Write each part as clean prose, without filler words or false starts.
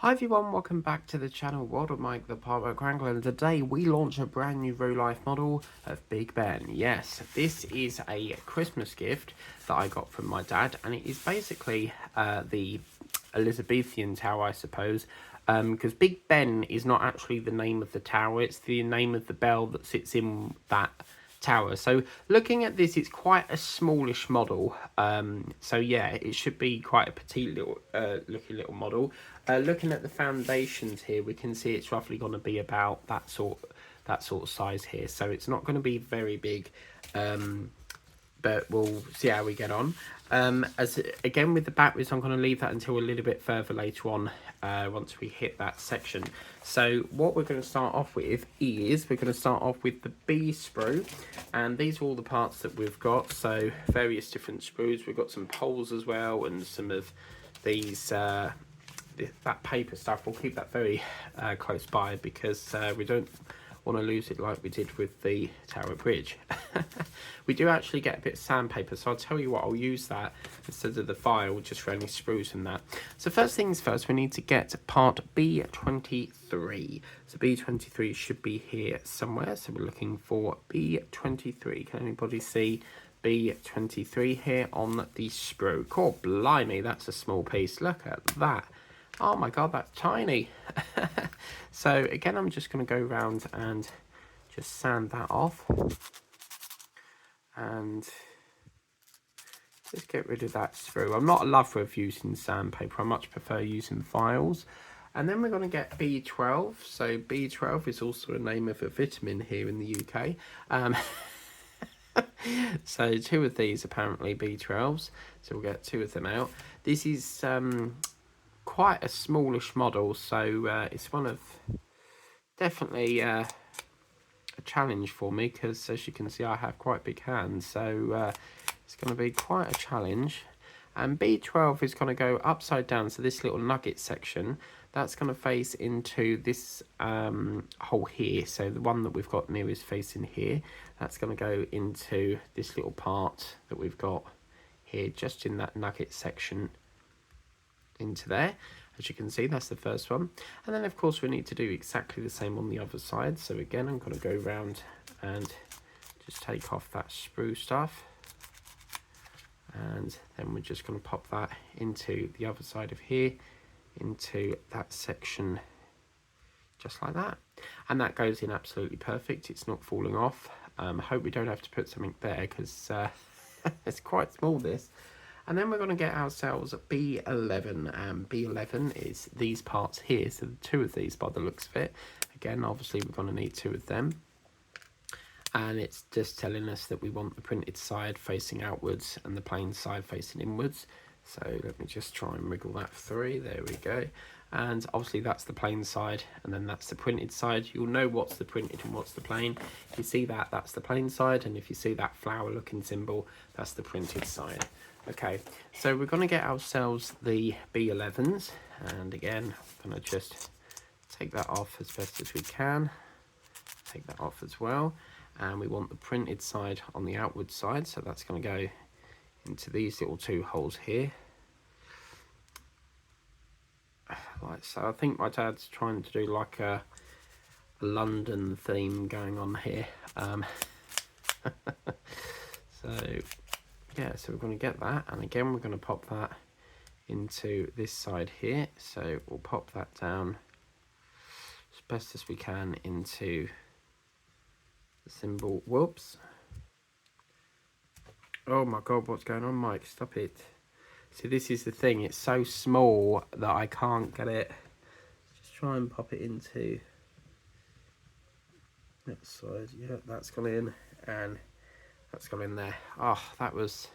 Hi everyone, welcome back to the channel World of Mike the Pirate Wrangler, and today we launch a brand new Rolife model of Big Ben. Yes, this is a Christmas gift that I got from my dad, and it is basically the Elizabethan tower, I suppose, because Big Ben is not actually the name of the tower, it's the name of the bell that sits in that tower. So looking at this, it's quite a smallish model, so yeah, it should be quite a petite little looking little model. Looking at the foundations here, we can see it's roughly going to be about that sort of size here, so it's not going to be very big, but we'll see how we get on. As again with the batteries, I'm going to leave that until a little bit further later on, once we hit that section. So what we're going to start off with is we're going to start off with the B sprue, and these are all the parts that we've got. So various different sprues, we've got some poles as well, and some of these that paper stuff. We'll keep that very close by because we don't want to lose it like we did with the Tower Bridge. We do actually get a bit of sandpaper, so I'll tell you what, I'll use that instead of the file just for any sprues and that. So first things first, we need to get part B23. So B23 should be here somewhere, so we're looking for B23. Can anybody see B23 here on the sprue? Oh blimey, that's a small piece, look at that. Oh my god, that's tiny. So again, I'm just going to go around and just sand that off and just get rid of that sprue. I'm not a lover of using sandpaper, I much prefer using files. And then we're going to get B12. So B12 is also a name of a vitamin here in the UK. So two of these apparently B12s, so we'll get two of them out. This is quite a smallish model, so it's one of definitely a challenge for me, because as you can see I have quite big hands, so it's going to be quite a challenge. And B12 is going to go upside down, so this little nugget section, that's going to face into this hole here. So the one that we've got near is facing here, that's going to go into this little part that we've got here, just in that nugget section into there. As you can see, that's the first one. And then of course we need to do exactly the same on the other side. So again, I'm going to go around and just take off that sprue stuff, and then we're just going to pop that into the other side of here, into that section, just like that. And that goes in absolutely perfect, it's not falling off. I hope we don't have to put something there, because it's quite small, this. And then we're going to get ourselves B11, and B11 is these parts here, so two of these by the looks of it. Again, obviously we're going to need two of them, and it's just telling us that we want the printed side facing outwards and the plain side facing inwards. So let me just try and wriggle that through, there we go. And obviously that's the plain side, and then that's the printed side. You'll know what's the printed and what's the plain. If you see that, that's the plain side, and if you see that flower looking symbol, that's the printed side. Okay, so we're going to get ourselves the B11s, and again, I'm going to just take that off as best as we can. Take that off as well, and we want the printed side on the outward side, so that's going to go into these little two holes here. Like so. I think my dad's trying to do like a London theme going on here. So yeah, so we're going to get that, and again we're going to pop that into this side here. So we'll pop that down as best as we can into the symbol. Whoops. Oh my god, what's going on, Mike? Stop it. See, this is the thing, it's so small that I can't get it. Just try and pop it into that side. Yeah, that's gone in, and that's gone in there. Oh, that was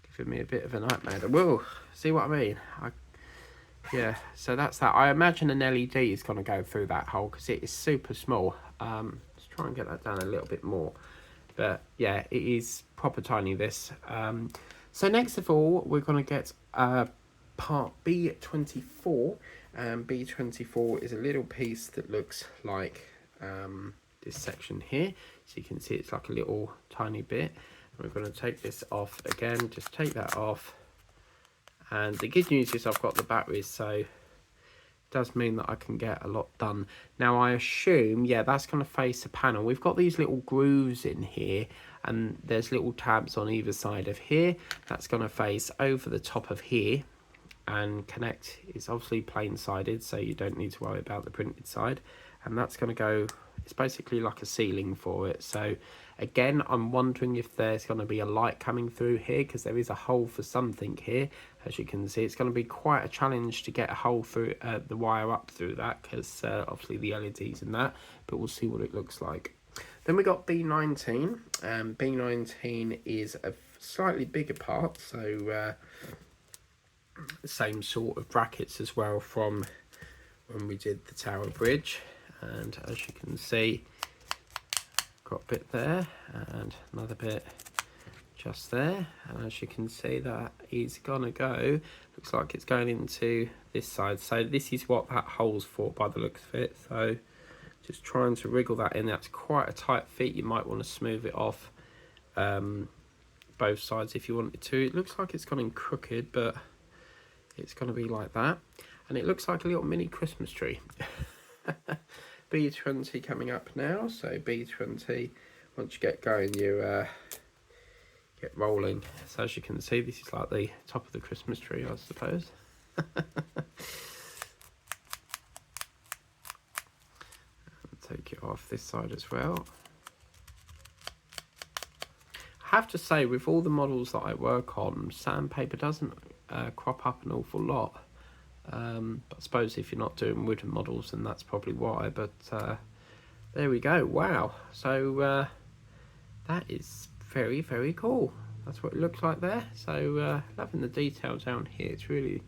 giving me a bit of a nightmare. Whoa, see what I mean? Yeah, so that's that. I imagine an LED is going to go through that hole because it is super small. Let's try and get that down a little bit more. But yeah, it is proper tiny, this. So next of all, we're going to get part B24. B24 is a little piece that looks like this section here. So you can see it's like a little tiny bit. We're going to take this off again, just take that off. And the good news is I've got the batteries, so does mean that I can get a lot done. Now I assume, yeah, that's going to face a panel. We've got these little grooves in here, and there's little tabs on either side of here. That's going to face over the top of here and connect. It's obviously plain sided, so you don't need to worry about the printed side. And that's going to go, it's basically like a ceiling for it. So again, I'm wondering if there's going to be a light coming through here, because there is a hole for something here. As you can see, it's going to be quite a challenge to get a hole through the wire up through that, because obviously the LEDs and that, but we'll see what it looks like. Then we got B19. B19 is a slightly bigger part, so the same sort of brackets as well from when we did the Tower Bridge. And as you can see, got a bit there and another bit just there, and as you can see, that is gonna go, looks like it's going into this side. So this is what that hole's for by the looks of it. So just trying to wriggle that in. That's quite a tight fit. You might want to smooth it off both sides if you wanted to. It looks like it's gone in crooked, but it's going to be like that, and it looks like a little mini Christmas tree. B20 coming up now. So B20, once you get going, you get rolling. So as you can see, this is like the top of the Christmas tree, I suppose. Take it off this side as well. I have to say, with all the models that I work on, sandpaper doesn't crop up an awful lot. But I suppose if you're not doing wooden models, then that's probably why. But there we go. Wow. So that is very, very cool. That's what it looks like there. So loving the detail down here. It's really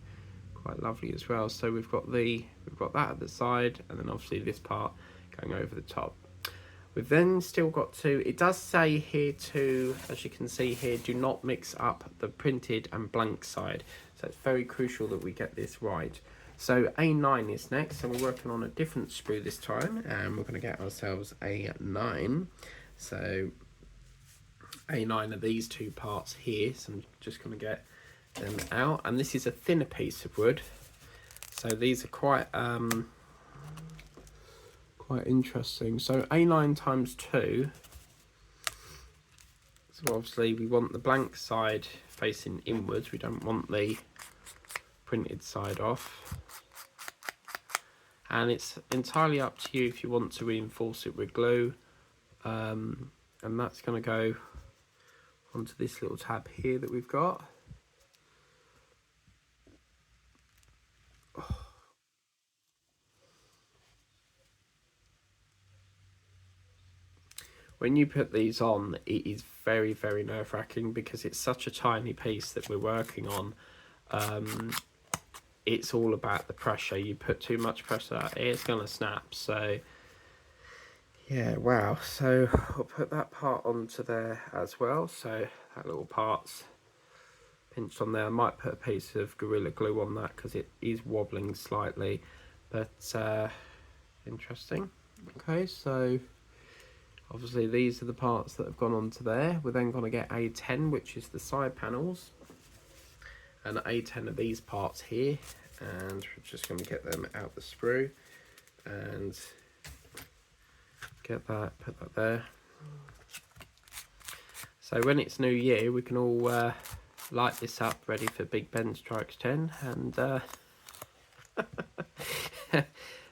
quite lovely as well. So we've got that at the side, and then obviously this part going over the top. We've then still got to, it does say here to, as you can see here, do not mix up the printed and blank side. So it's very crucial that we get this right. So A9 is next, and we're working on a different sprue this time, and we're going to get ourselves A9. So A9 are these two parts here, so I'm just going to get them out. And this is a thinner piece of wood. So these are quite interesting. So A9 times 2. So obviously we want the blank side facing inwards. We don't want the printed side off. And it's entirely up to you if you want to reinforce it with glue. And that's going to go onto this little tab here that we've got. When you put these on, it is very, very nerve-wracking because it's such a tiny piece that we're working on. It's all about the pressure. You put too much pressure, it's going to snap. So yeah, wow. So I'll put that part onto there as well. So that little part's pinched on there. I might put a piece of Gorilla Glue on that because it is wobbling slightly, but interesting. Okay, so obviously these are the parts that have gone onto there. We're then going to get A10, which is the side panels, and A10 are these parts here, and we're just going to get them out the sprue and get that, put that there. So when it's New Year, we can all light this up, ready for Big Ben Strikes 10, and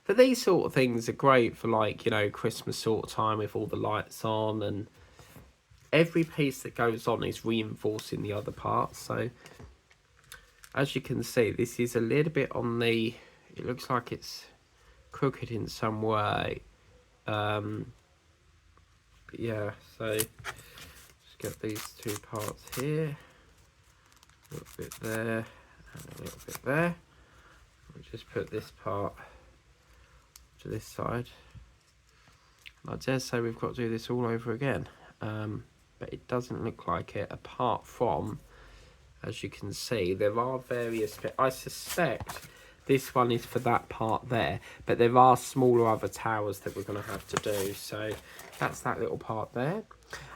but these sort of things are great for, like, you know, Christmas sort of time with all the lights on, and every piece that goes on is reinforcing the other parts. So as you can see, this is a little bit on the, it looks like it's crooked in some way. But yeah, so just get these two parts here, a little bit there and a little bit there. We'll just put this part to this side. I dare say we've got to do this all over again, but it doesn't look like it, apart from, as you can see, there are various bits. I suspect this one is for that part there, but there are smaller other towers that we're going to have to do. So that's that little part there,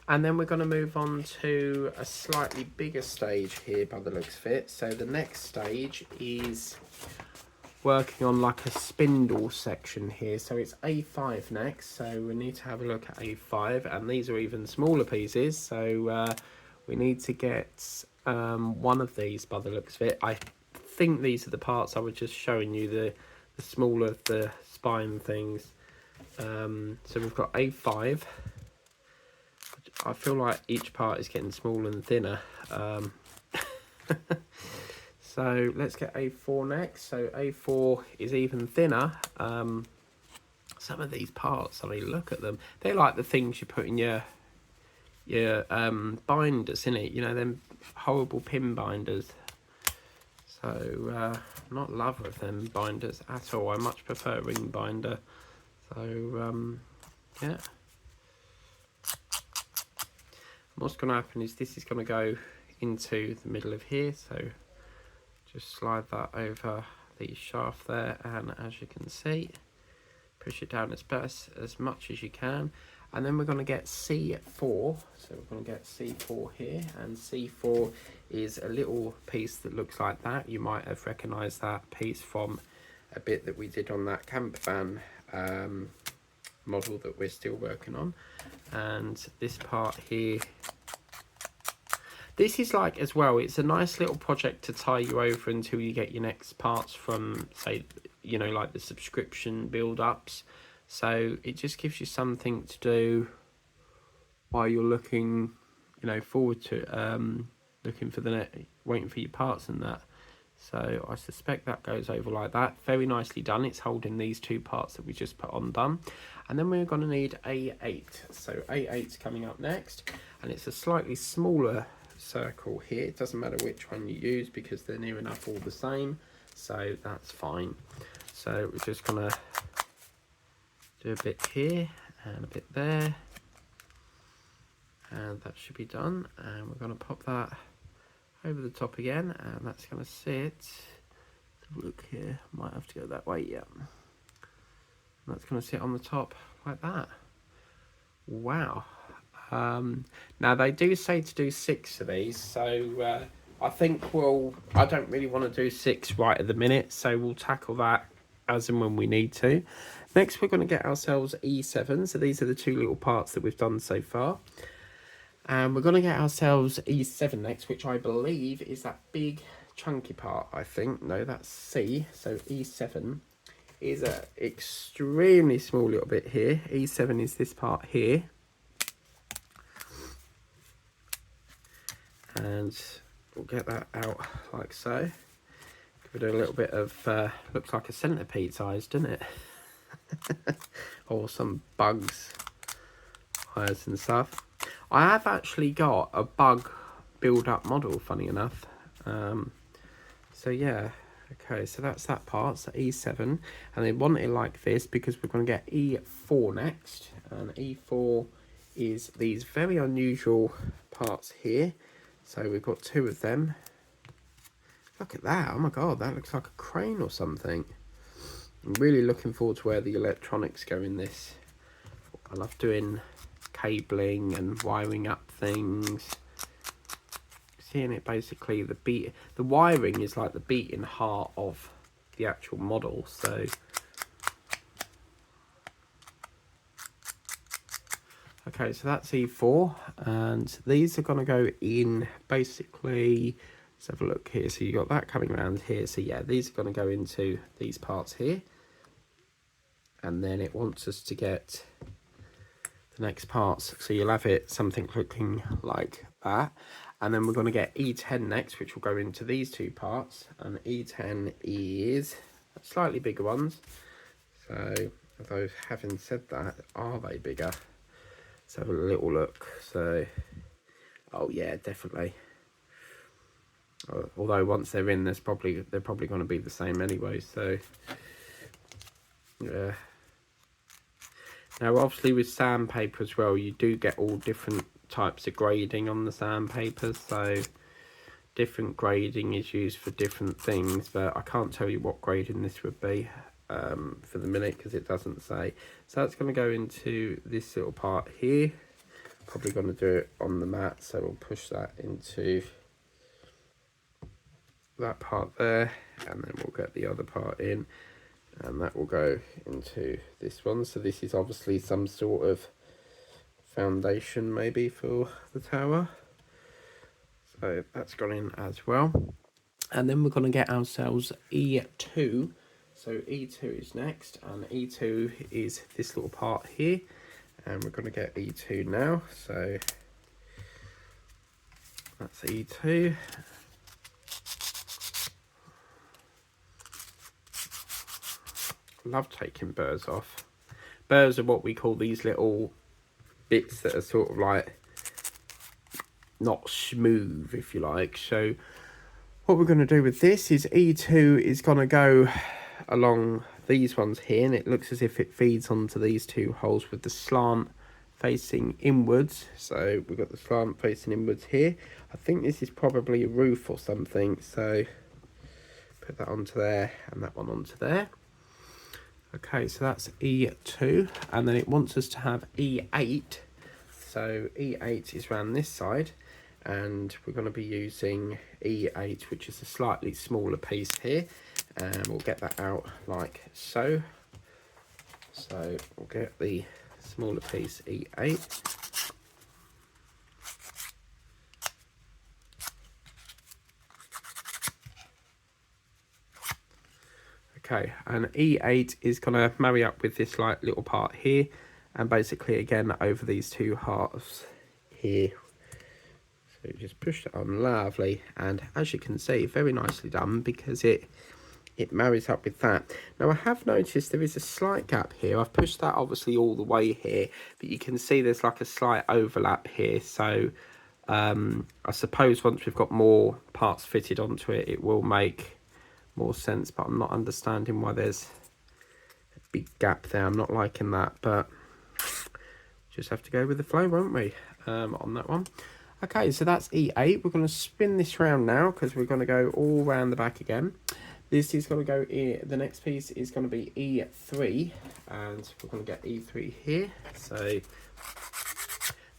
and then we're going to move on to a slightly bigger stage here by the looks of it. So the next stage is working on like a spindle section here. So it's A5 next, so we need to have a look at A5, and these are even smaller pieces, so we need to get one of these by the looks of it. I think these are the parts I was just showing you, the smaller of the spine things. So we've got A5. I feel like each part is getting smaller and thinner. So let's get A4 next. So A4 is even thinner. Some of these parts, I mean, look at them. They're like the things you put in your binders, in it. You know, them horrible pin binders. So not love of them binders at all. I much prefer a ring binder. So yeah. What's going to happen is this is going to go into the middle of here, so just slide that over the shaft there, and as you can see, push it down as much as you can, and then we're going to get C4. So we're going to get C4 here, and C4 is a little piece that looks like that. You might have recognised that piece from a bit that we did on that camper van model that we're still working on. And this part here, this is like, as well, it's a nice little project to tie you over until you get your next parts from, say, you know, like the subscription build-ups. So it just gives you something to do while you're looking, you know, forward to looking for the waiting for your parts and that. So I suspect that goes over like that. Very nicely done. It's holding these two parts that we just put on done. And then we're going to need A8. So A8's coming up next, and it's a slightly smaller circle here. It doesn't matter which one you use because they're near enough all the same, so that's fine. So we're just going to do a bit here and a bit there, and that should be done. And we're going to pop that over the top again, and that's going to sit, look here, might have to go that way, yeah, and that's going to sit on the top like that. Wow. Now they do say to do 6 of these, so I think I don't really want to do 6 right at the minute, so we'll tackle that as and when we need to. Next we're going to get ourselves E7, so these are the 2 little parts that we've done so far. And we're going to get ourselves E7 next, which I believe is that big chunky part, I think. No, that's C. So E7 is a extremely small little bit here. E7 is this part here. And we'll get that out like so. Give it a little bit of, looks like a centipede size, doesn't it? Or some bugs eyes and stuff. I have actually got a bug build-up model, funny enough. So yeah, okay, so that's that part, so E7. And they want it like this because we're going to get E4 next. And E4 is these very unusual parts here. So we've got 2 of them. Look at that, oh my god, that looks like a crane or something. I'm really looking forward to where the electronics go in this. I love doing cabling and wiring up things. Seeing it basically, the wiring is like the beating heart of the actual model. So okay, so that's E4, and these are going to go in basically. Let's have a look here. So you got that coming around here. So yeah, these are going to go into these parts here, and then it wants us to get the next parts, so you'll have it something looking like that. And then we're going to get E10 next, which will go into these 2 parts, and E10 is slightly bigger ones. So although having said that, are they bigger? Let's have a little look. So oh yeah, definitely. Although once they're in, they're probably going to be the same anyway, so yeah. Now obviously with sandpaper as well, you do get all different types of grading on the sandpaper, so different grading is used for different things, but I can't tell you what grading this would be for the minute because it doesn't say. So that's going to go into this little part here. Probably going to do it on the mat, so we'll push that into that part there, and then we'll get the other part in, and that will go into this one. So this is obviously some sort of foundation maybe for the tower. So that's gone in as well. And then we're going to get ourselves E2. So E2 is next, and E2 is this little part here. And we're going to get E2 now. So that's E2. Love taking burrs off. Burrs are what we call these little bits that are sort of like not smooth, if you like. So what we're going to do with this is E2 is going to go along these ones here, and it looks as if it feeds onto these two holes with the slant facing inwards. So we've got the slant facing inwards here. I think this is probably a roof or something, so put that onto there and that one onto there. Okay, so that's E2, and then it wants us to have E8. So E8 is around this side, and we're going to be using E8, which is a slightly smaller piece here, and we'll get that out like so. So we'll get the smaller piece E8. Okay, and E8 is going to marry up with this like little part here, and basically again over these two halves here. So just push it on, lovely, and as you can see, very nicely done, because it marries up with that. Now I have noticed there is a slight gap here. I've pushed that obviously all the way here, but you can see there's like a slight overlap here. So I suppose once we've got more parts fitted onto it, it will make more sense, but I'm not understanding why there's a big gap there. I'm not liking that, but just have to go with the flow, won't we, on that one. Okay, so that's E8. We're going to spin this round now, because we're going to go all round the back again. This is going to go in, the next piece is going to be E3, and we're going to get E3 here. So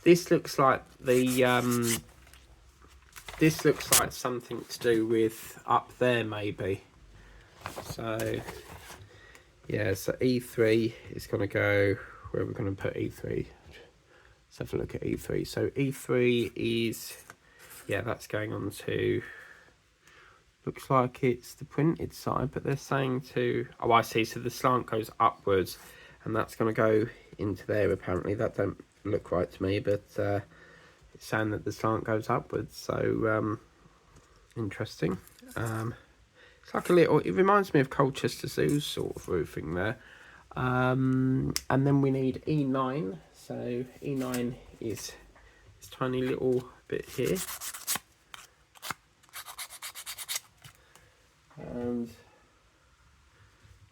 this looks like the this looks like something to do with up there maybe. So yeah, so E3 is going to go where we're going to put E3. Let's have a look at E3. So E3 is, yeah, that's going on to, looks like it's the printed side, but they're saying to, oh, I see, so the slant goes upwards, and that's going to go into there apparently. That don't look right to me, but it's saying that the slant goes upwards, so interesting. It's like a little, it reminds me of Colchester Zoo's sort of roofing there. And then we need E9. So E9 is this tiny little bit here. And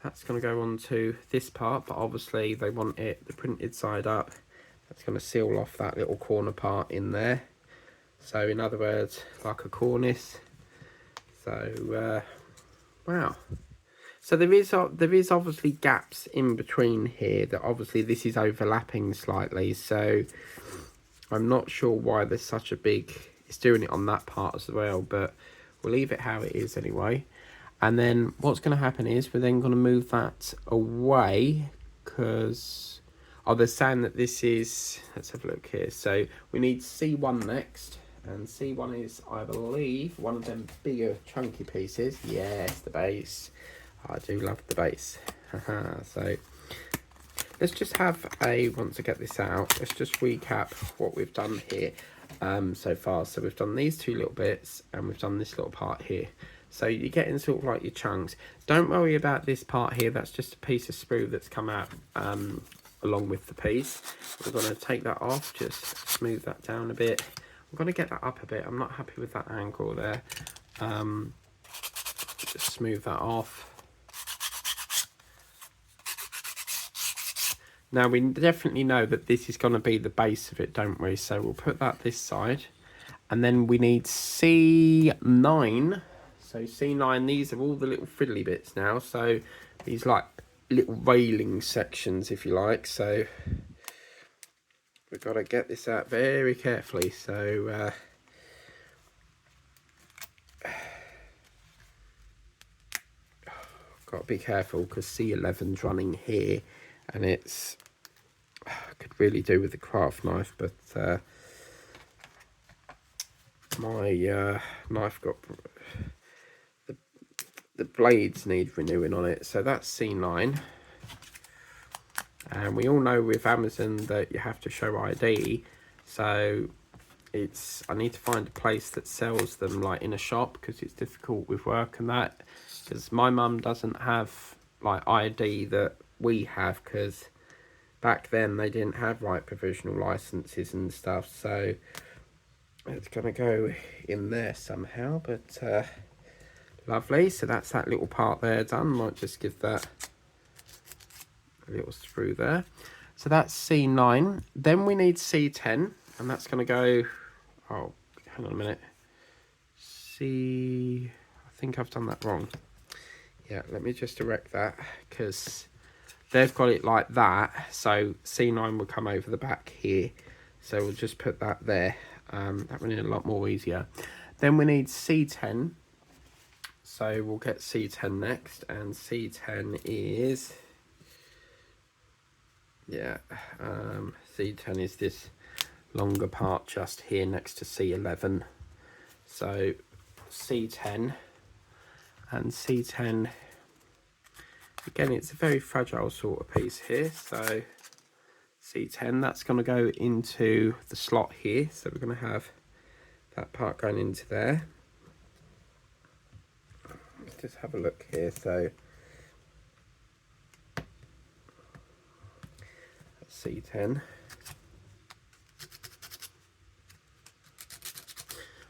that's going to go on to this part, but obviously they want it the printed side up. That's going to seal off that little corner part in there. So in other words, like a cornice. So wow. So there is obviously gaps in between here that obviously this is overlapping slightly. So I'm not sure why there's such a big, it's doing it on that part as well, but we'll leave it how it is anyway. And then what's going to happen is we're then going to move that away, because, oh, they're saying that this is, let's have a look here. So we need C1 next, and C1 is, I believe, one of them bigger chunky pieces. Yes, the base. I do love the base. So let's just have a, once I get this out, let's just recap what we've done here so far. So we've done these two little bits, and we've done this little part here. So you're getting sort of like your chunks. Don't worry about this part here. That's just a piece of sprue that's come out along with the piece. We're going to take that off, just smooth that down a bit. I'm going to get that up a bit. I'm not happy with that angle there. Just smooth that off. Now we definitely know that this is going to be the base of it, don't we? So we'll put that this side. And then we need C9. So C9, these are all the little fiddly bits now. So these like little railing sections, if you like. So we've got to get this out very carefully. So got to be careful because C11's running here, and it's could really do with the craft knife, but my knife got the blades need renewing on it. So that's C9, and we all know with Amazon that you have to show ID. So I need to find a place that sells them like in a shop, because it's difficult with work and that, because my mum doesn't have like ID that we have, because back then they didn't have like provisional licenses and stuff. So it's gonna go in there somehow, but lovely. So that's that little part there done. Might just give that a little screw there. So that's C9. Then we need C10, and that's gonna go, oh, hang on a minute. I think I've done that wrong. Yeah, let me just erect that, because they've got it like that. So C9 will come over the back here. So we'll just put that there. That will be a lot more easier. Then we need C10. So we'll get C10 next. And C10 is, yeah, C10 is this longer part just here next to C11. So C10, and C10, again, it's a very fragile sort of piece here. So C10, that's going to go into the slot here. So we're going to have that part going into there. Let's just have a look here. So that's C10.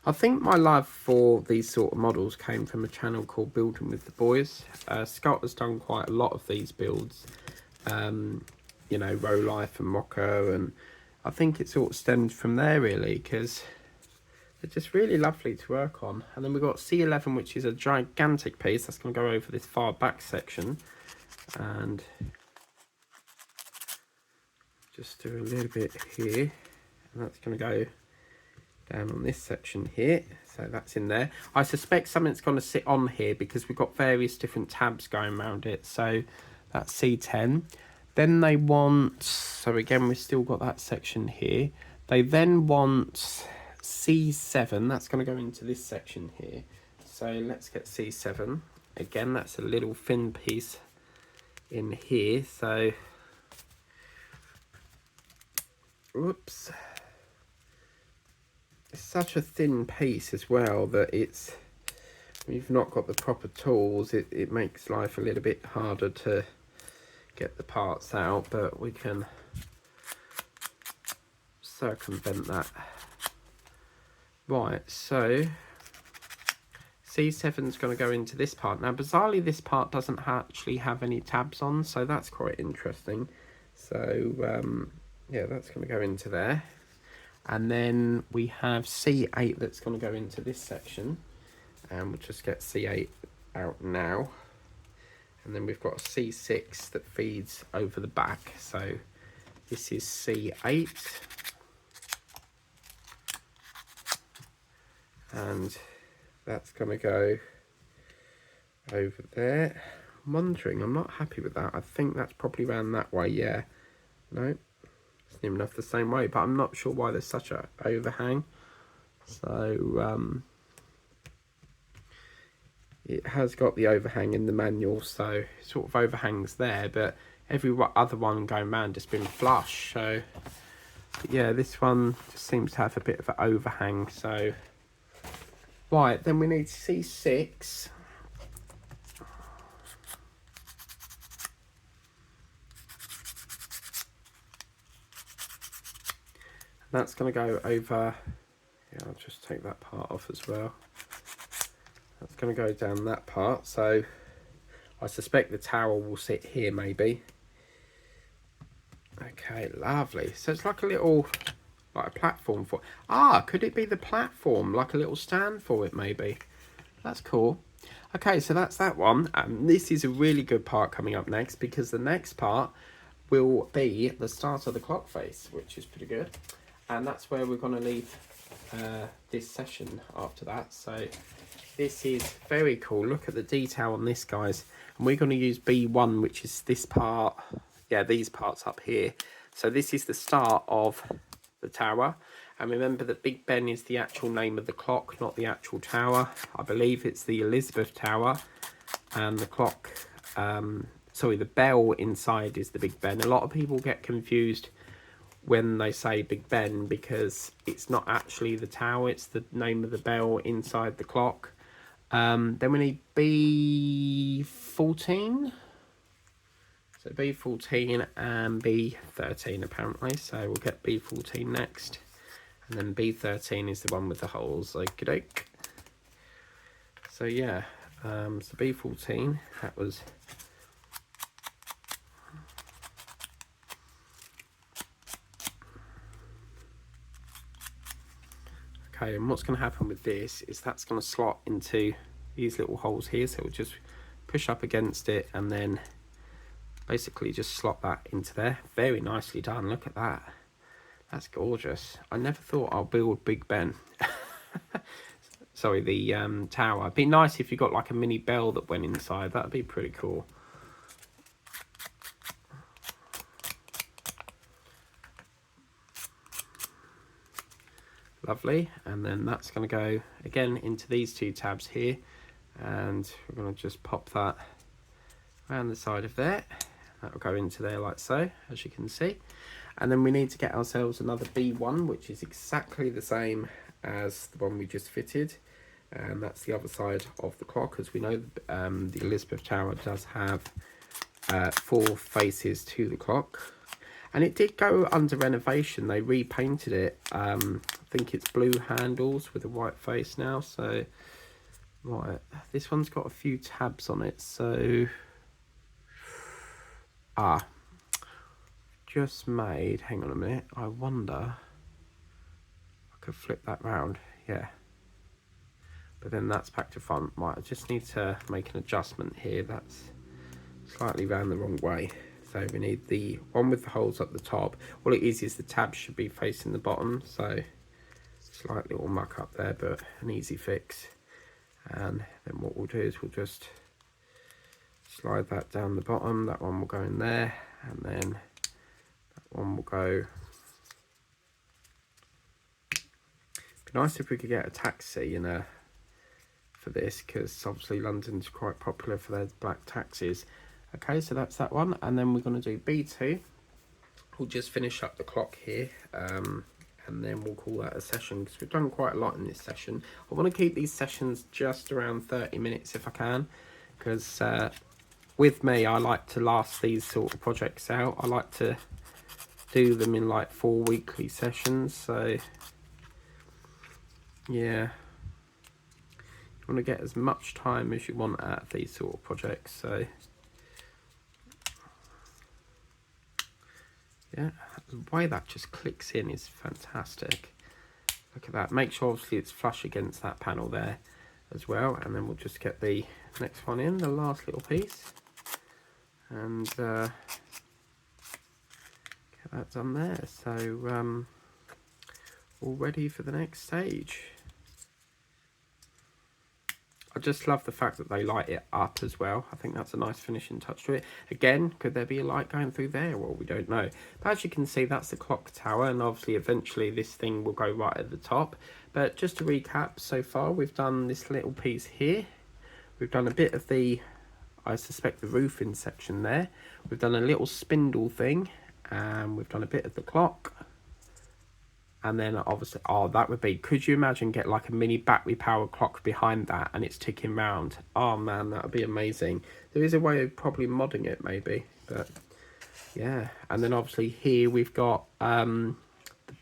I think my love for these sort of models came from a channel called Building with the Boys. Scott has done quite a lot of these builds, you know, Rolife and Mocco, and I think it sort of stemmed from there really, because they're just really lovely to work on. And then we've got C11, which is a gigantic piece that's going to go over this far back section, and just do a little bit here, and that's going to go down on this section here. So that's in there. I suspect something's going to sit on here because we've got various different tabs going around it. So that's C10. Then they want, so again we've still got that section here. They then want C7. That's going to go into this section here. So let's get C7. Again, that's a little thin piece in here. So oops, it's such a thin piece as well that it's, we've not got the proper tools. It makes life a little bit harder to get the parts out, but we can circumvent that. Right, so C7 is going to go into this part. Now bizarrely this part doesn't actually have any tabs on, so that's quite interesting. So yeah, that's going to go into there. And then we have C8 that's going to go into this section, and we'll just get C8 out now. And then we've got a C6 that feeds over the back. So this is C8. And that's going to go over there. I'm wondering, I'm not happy with that. I think that's probably around that way, yeah. No, it's near enough the same way, but I'm not sure why there's such a overhang. So it has got the overhang in the manual, so it sort of overhangs there, but every other one going round has been flush. So yeah, this one just seems to have a bit of an overhang. So right, then we need C6. That's going to go over, yeah, I'll just take that part off as well. That's going to go down that part, so I suspect the tower will sit here maybe. Okay, lovely. So it's like a little, like a platform for, could it be the platform, like a little stand for it maybe? That's cool. Okay, so that's that one. This is a really good part coming up next, because the next part will be the start of the clock face, which is pretty good. And that's where we're going to leave this session after that. So this is very cool. Look at the detail on this, guys. And we're going to use B1, which is this part. Yeah, these parts up here. So this is the start of the tower. And remember that Big Ben is the actual name of the clock, not the actual tower. I believe it's the Elizabeth Tower. And the clock, sorry, the bell inside is the Big Ben. A lot of people get confused when they say Big Ben because it's not actually the tower, it's the name of the bell inside the clock. Then we need B14. So B14 and B13 apparently. So we'll get B14 next. And then B13 is the one with the holes. Okie doke. So yeah, so B14, that was... Okay, and what's going to happen with this is that's going to slot into these little holes here. So we'll just push up against it and then basically just slot that into there. Very nicely done. Look at that. That's gorgeous. I never thought I'll build Big Ben. Sorry, the tower. It'd be nice if you got like a mini bell that went inside. That'd be pretty cool. Lovely. And then that's going to go again into these two tabs here. And we're going to just pop that around the side of there. That will go into there like so, as you can see. And then we need to get ourselves another B1, which is exactly the same as the one we just fitted. And that's the other side of the clock. As we know, the Elizabeth Tower does have 4 faces to the clock. And it did go under renovation. They repainted it. I think it's blue handles with a white face now. So, right, this one's got a few tabs on it. So, just made, hang on a minute, I wonder, I could flip that round, yeah. But then that's back to front. Right, I just need to make an adjustment here. That's slightly round the wrong way. So we need the one with the holes at the top. All it is the tab should be facing the bottom. So slight little muck up there, but an easy fix. And then what we'll do is we'll just slide that down the bottom. That one will go in there, and then that one will go. It'd be nice if we could get a taxi in a for this, because obviously London's quite popular for their black taxis. Okay, so that's that one, and then we're going to do B2. We'll just finish up the clock here, and then we'll call that a session, because we've done quite a lot in this session. I want to keep these sessions just around 30 minutes if I can, because with me, I like to last these sort of projects out. I like to do them in like 4 weekly sessions, so yeah. You want to get as much time as you want out of these sort of projects, so yeah, the way that just clicks in is fantastic. Look at that. Make sure obviously it's flush against that panel there as well, and then we'll just get the next one in, the last little piece, and get that done there. So all ready for the next stage. I just love the fact that they light it up as well. I think that's a nice finishing touch to it. Again, could there be a light going through there? Well, we don't know. But as you can see, that's the clock tower, and obviously eventually this thing will go right at the top. But just to recap, so far we've done this little piece here. We've done a bit of the, I suspect, the roofing section there. We've done a little spindle thing, and we've done a bit of the clock. And then obviously, oh, that would be, could you imagine get like a mini battery powered clock behind that and it's ticking round? Oh man, that would be amazing. There is a way of probably modding it maybe, but yeah. And then obviously here we've got the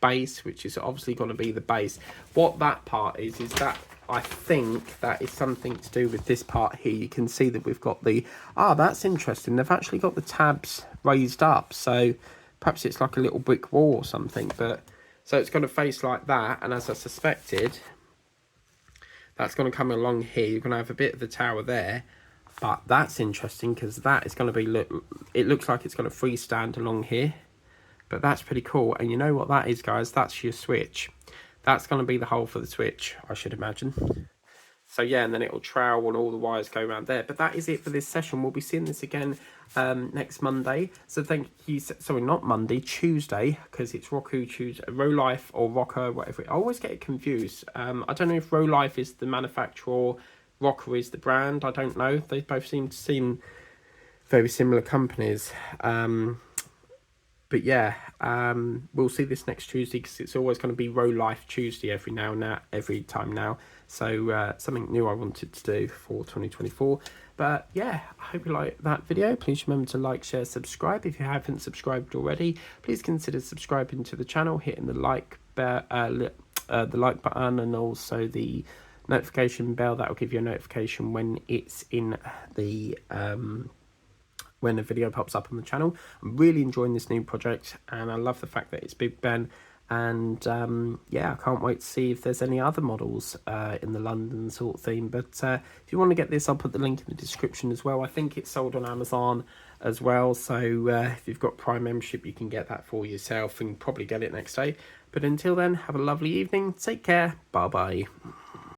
base, which is obviously going to be the base. What that part is that I think that is something to do with this part here. You can see that we've got the, that's interesting. They've actually got the tabs raised up. So perhaps it's like a little brick wall or something, but so it's going to face like that, and as I suspected, that's going to come along here. You're going to have a bit of the tower there, but that's interesting because that is going to be, it looks like it's going to freestand along here, but that's pretty cool. And you know what that is, guys? That's your switch. That's going to be the hole for the switch, I should imagine. So yeah, and then it'll trowel and all the wires go around there. But that is it for this session. We'll be seeing this again next Monday. So thank you. Sorry, not Monday, Tuesday, because it's Roku Tuesday, Rolife or Rocker, whatever. I always get it confused. I don't know if Rolife is the manufacturer or Rocker is the brand. I don't know. They both seem very similar companies. But yeah, we'll see this next Tuesday because it's always going to be Rolife Tuesday every time now. So something new I wanted to do for 2024. But yeah, I hope you like that video. Please remember to like, share, subscribe. If you haven't subscribed already, please consider subscribing to the channel, hitting the like button and also the notification bell. That will give you a notification when it's in the when a video pops up on the channel. I'm really enjoying this new project, and I love the fact that it's Big Ben. And yeah, I can't wait to see if there's any other models in the London sort of theme. But if you want to get this, I'll put the link in the description as well. I think it's sold on Amazon as well, so if you've got Prime membership, you can get that for yourself and probably get it next day. But until then, have a lovely evening, take care, bye bye.